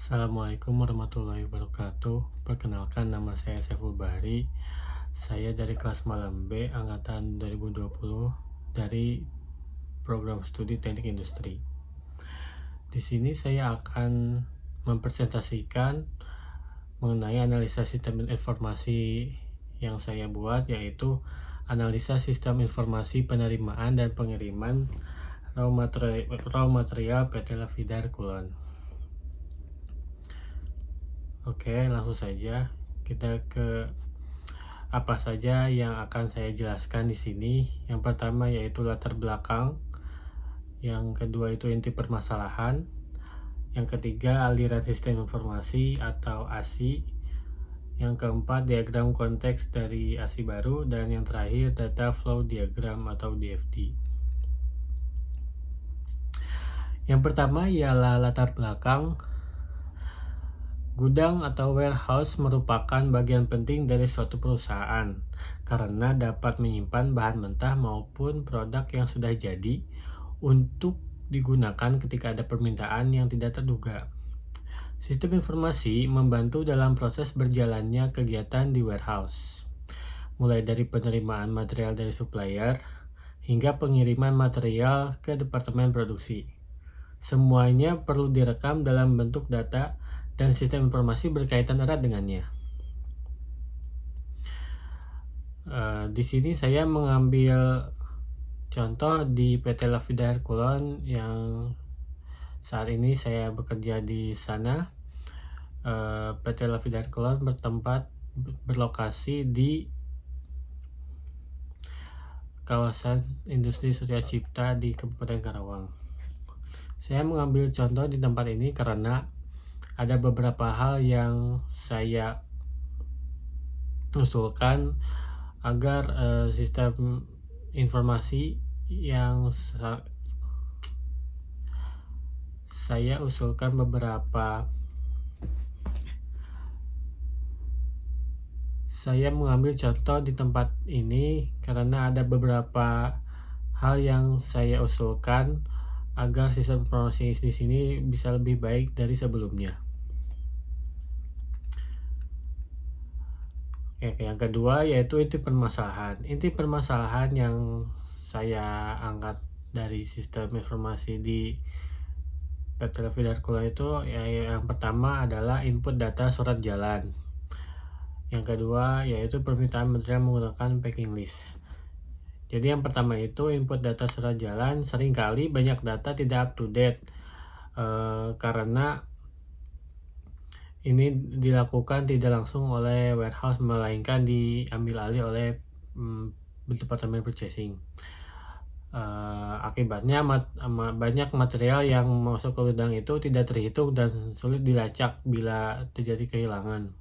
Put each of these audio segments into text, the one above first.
Assalamualaikum warahmatullahi wabarakatuh. Perkenalkan, nama saya Saiful Bahri. Saya dari kelas Malam B angkatan 2020 dari program studi Teknik Industri. Di sini saya akan mempresentasikan mengenai analisa sistem informasi yang saya buat, yaitu analisa sistem informasi penerimaan dan pengiriman raw material PT Lavidar Kulon. Oke, langsung saja kita ke apa saja yang akan saya jelaskan di sini. Yang pertama yaitu latar belakang, yang kedua itu inti permasalahan, yang ketiga aliran sistem informasi atau ASI, yang keempat diagram konteks dari ASI baru, dan yang terakhir data flow diagram atau DFD. Yang pertama ialah latar belakang. Gudang atau warehouse merupakan bagian penting dari suatu perusahaan karena dapat menyimpan bahan mentah maupun produk yang sudah jadi untuk digunakan ketika ada permintaan yang tidak terduga. Sistem informasi membantu dalam proses berjalannya kegiatan di warehouse, mulai dari penerimaan material dari supplier hingga pengiriman material ke departemen produksi. Semuanya perlu direkam dalam bentuk data dan sistem informasi berkaitan erat dengannya. Di sini saya mengambil contoh di PT Lavidar Kulon yang saat ini saya bekerja di sana. PT Lavidar Kulon berlokasi di kawasan industri Surya Cipta di Kabupaten Karawang. Saya mengambil contoh di tempat ini karena ada beberapa hal yang saya usulkan agar sistem informasi yang saya usulkan saya mengambil contoh di tempat ini karena ada beberapa hal yang saya usulkan agar sistem informasi di sini bisa lebih baik dari sebelumnya. Yang kedua yaitu inti permasalahan. Inti permasalahan yang saya angkat dari sistem informasi di PT Lavidar Kulon itu yang pertama adalah input data surat jalan. Yang kedua yaitu permintaan material menggunakan packing list. Jadi yang pertama itu input data surat jalan, seringkali banyak data tidak up to date karena ini dilakukan tidak langsung oleh warehouse melainkan diambil alih oleh departemen purchasing. Akibatnya banyak material yang masuk ke gudang itu tidak terhitung dan sulit dilacak bila terjadi kehilangan.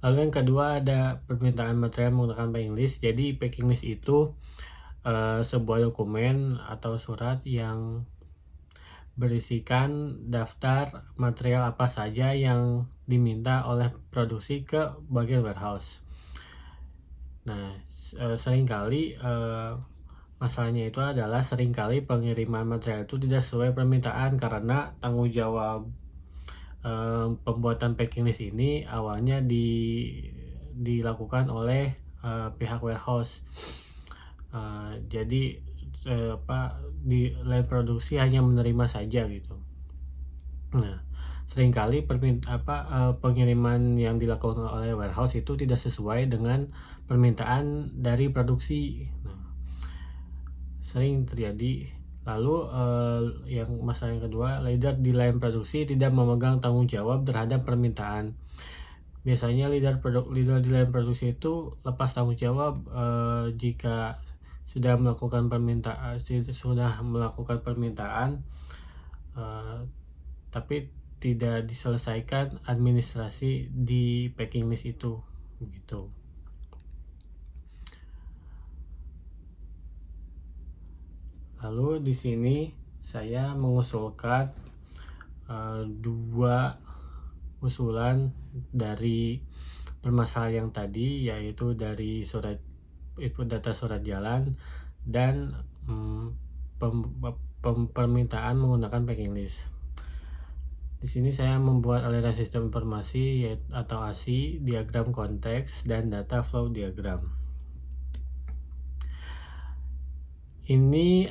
Lalu yang kedua ada permintaan material menggunakan packing list. Jadi packing list itu sebuah dokumen atau surat yang berisikan daftar material apa saja yang diminta oleh produksi ke bagian warehouse. Nah, seringkali masalahnya itu adalah seringkali pengiriman material itu tidak sesuai permintaan karena tanggung jawab pembuatan packing list ini awalnya dilakukan oleh pihak warehouse. Jadi di line produksi hanya menerima saja gitu. Nah, seringkali pengiriman yang dilakukan oleh warehouse itu tidak sesuai dengan permintaan dari produksi. Nah, sering terjadi. Lalu yang masalah yang kedua, leader di line produksi tidak memegang tanggung jawab terhadap permintaan. Biasanya leader di line produksi itu lepas tanggung jawab jika sudah melakukan permintaan tapi tidak diselesaikan administrasi di packing list itu begitu. Lalu di sini saya mengusulkan dua usulan dari permasalahan yang tadi, yaitu dari input data surat jalan dan permintaan menggunakan packing list. Di sini saya membuat aliran sistem informasi atau ASI, diagram konteks, dan data flow diagram. Ini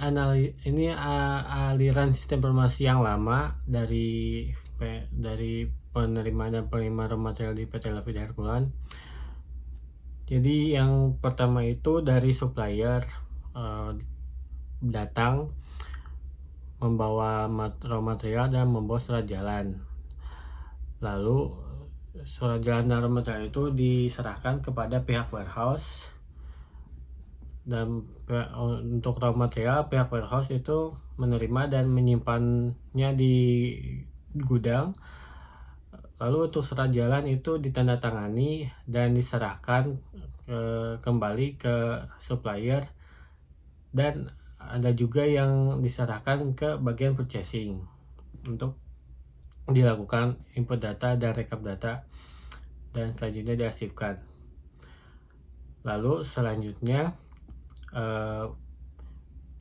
aliran sistem informasi yang lama dari penerima dan penerima raw material di PT Lavida Herculan. Jadi yang pertama itu dari supplier datang membawa raw material dan membawa surat jalan. Lalu surat jalan dan raw material itu diserahkan kepada pihak warehouse, dan untuk raw material pihak warehouse itu menerima dan menyimpannya di gudang. Lalu untuk surat jalan itu ditandatangani dan diserahkan kembali ke supplier, dan ada juga yang diserahkan ke bagian purchasing untuk dilakukan input data dan rekap data, dan selanjutnya diarsipkan. Lalu selanjutnya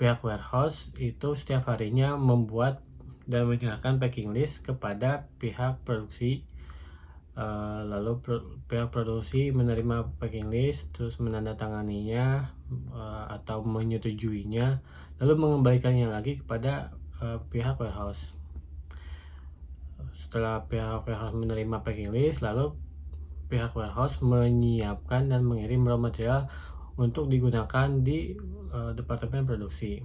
pihak warehouse itu setiap harinya membuat dan menyerahkan packing list kepada pihak produksi. Lalu pihak produksi menerima packing list, terus menandatanganinya atau menyetujuinya, lalu mengembalikannya lagi kepada pihak warehouse. Setelah pihak warehouse menerima packing list, lalu pihak warehouse menyiapkan dan mengirim raw material untuk digunakan di departemen produksi.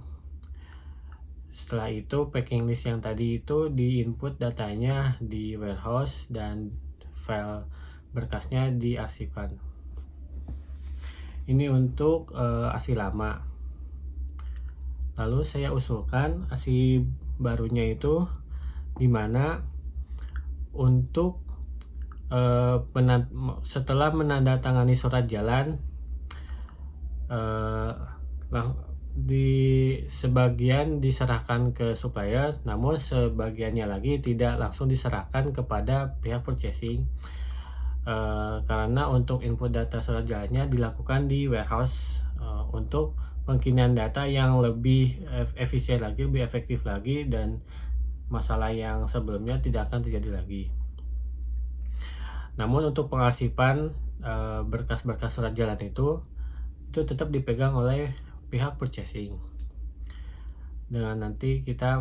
Setelah itu packing list yang tadi itu diinput datanya di warehouse dan file berkasnya diarsipkan. Ini untuk ASI lama. Lalu saya usulkan ASI barunya itu dimana untuk setelah menandatangani surat jalan, di sebagian diserahkan ke supplier, namun sebagiannya lagi tidak langsung diserahkan kepada pihak purchasing, karena untuk input data surat jalannya dilakukan di warehouse untuk pengkinian data yang lebih efisien lagi, lebih efektif lagi, dan masalah yang sebelumnya tidak akan terjadi lagi. Namun untuk pengarsipan berkas-berkas surat jalan itu tetap dipegang oleh pihak purchasing, dengan nanti kita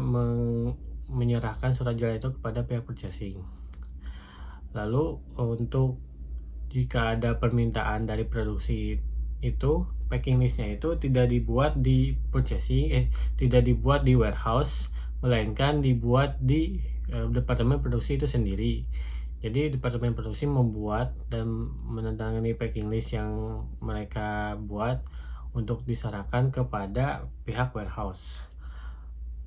menyerahkan surat jalan itu kepada pihak purchasing. Lalu untuk jika ada permintaan dari produksi itu, packing listnya itu tidak dibuat di purchasing, tidak dibuat di warehouse, melainkan dibuat di departemen produksi itu sendiri. Jadi departemen produksi membuat dan menandatangani packing list yang mereka buat untuk diserahkan kepada pihak warehouse.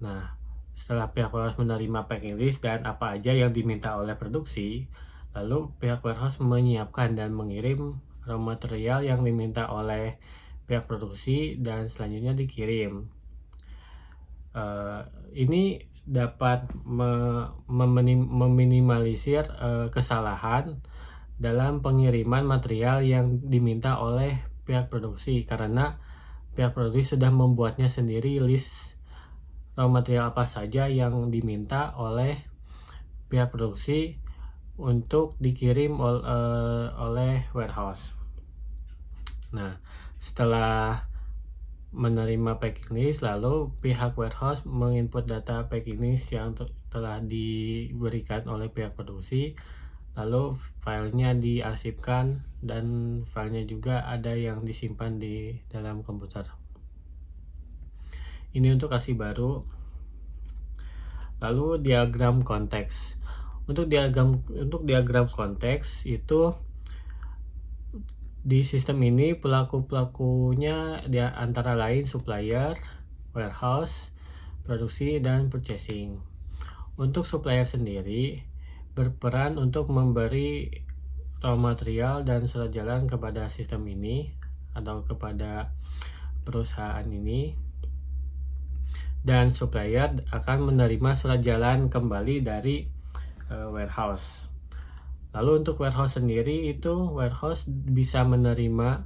Nah, setelah pihak warehouse menerima packing list dan apa aja yang diminta oleh produksi, lalu pihak warehouse menyiapkan dan mengirim raw material yang diminta oleh pihak produksi dan selanjutnya dikirim. Ini dapat meminimalisir kesalahan dalam pengiriman material yang diminta oleh pihak produksi, karena pihak produksi sudah membuatnya sendiri list raw material apa saja yang diminta oleh pihak produksi untuk dikirim oleh warehouse. Nah, setelah menerima packing list, lalu pihak warehouse menginput data packing list yang telah diberikan oleh pihak produksi, lalu filenya diarsipkan dan filenya juga ada yang disimpan di dalam komputer. Ini untuk ASI baru. Lalu diagram konteks. Untuk diagram konteks itu di sistem ini pelaku-pelakunya dia antara lain supplier, warehouse, produksi, dan purchasing. Untuk supplier sendiri berperan untuk memberi raw material dan surat jalan kepada sistem ini atau kepada perusahaan ini, dan supplier akan menerima surat jalan kembali dari warehouse. Lalu untuk warehouse sendiri itu warehouse bisa menerima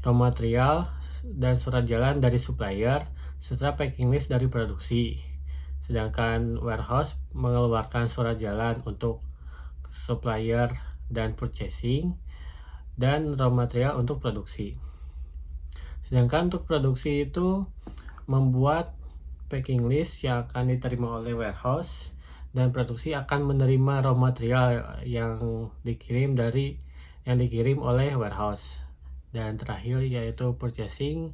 raw material dan surat jalan dari supplier serta packing list dari produksi. Sedangkan warehouse mengeluarkan surat jalan untuk supplier dan purchasing, dan raw material untuk produksi. Sedangkan untuk produksi itu membuat packing list yang akan diterima oleh warehouse, dan produksi akan menerima raw material yang dikirim oleh warehouse. Dan terakhir yaitu purchasing.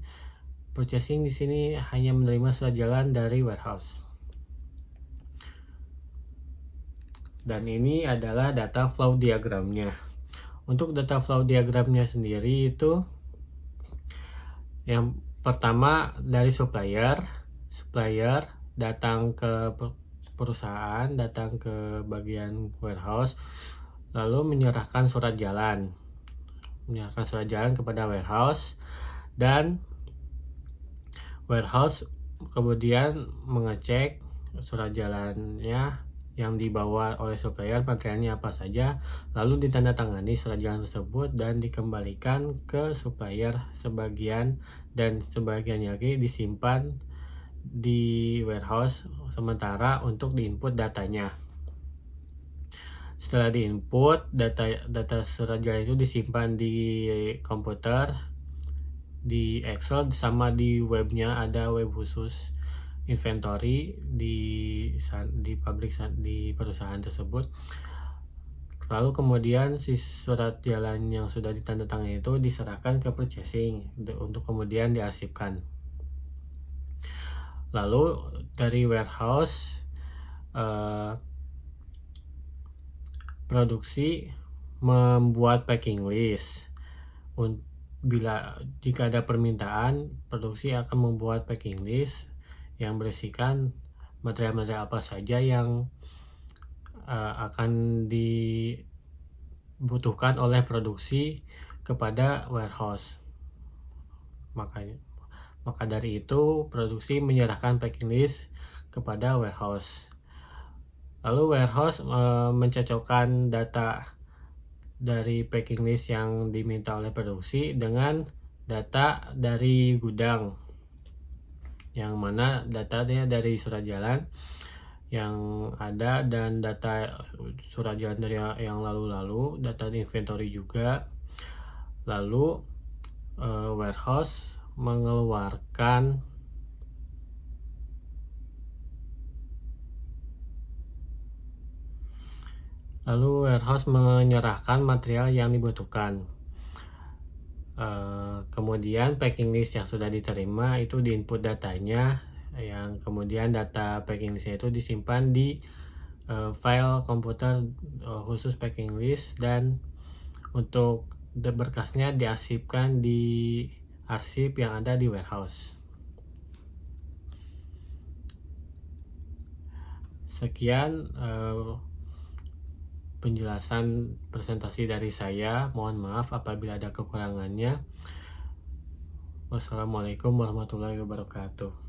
Purchasing di sini hanya menerima surat jalan dari warehouse. Dan ini adalah data flow diagramnya. Untuk data flow diagramnya sendiri itu yang pertama dari supplier datang ke perusahaan, datang ke bagian warehouse, lalu menyerahkan surat jalan kepada warehouse, dan warehouse kemudian mengecek surat jalannya yang dibawa oleh supplier, materialnya apa saja, lalu ditandatangani surat jalan tersebut dan dikembalikan ke supplier sebagian, dan sebagian lagi disimpan di warehouse sementara untuk diinput datanya. Setelah diinput, data surat jalan itu disimpan di komputer, di Excel, sama di webnya, ada web khusus inventory di perusahaan tersebut. Lalu kemudian si surat jalan yang sudah ditandatangani itu diserahkan ke purchasing untuk kemudian diarsipkan. Lalu dari warehouse, produksi membuat packing list. Jika ada permintaan, produksi akan membuat packing list yang berisikan material-material apa saja yang akan dibutuhkan oleh produksi kepada warehouse. Maka dari itu produksi menyerahkan packing list kepada warehouse. Lalu warehouse mencocokkan data dari packing list yang diminta oleh produksi dengan data dari gudang, yang mana datanya dari surat jalan yang ada, dan data surat jalan dari yang lalu-lalu, data inventory juga. Lalu warehouse menyerahkan material yang dibutuhkan. Kemudian packing list yang sudah diterima itu diinput datanya, yang kemudian data packing listnya itu disimpan di file komputer khusus packing list, dan untuk berkasnya diarsipkan di arsip yang ada di warehouse. Sekian penjelasan presentasi dari saya. Mohon maaf apabila ada kekurangannya. Wassalamualaikum warahmatullahi wabarakatuh.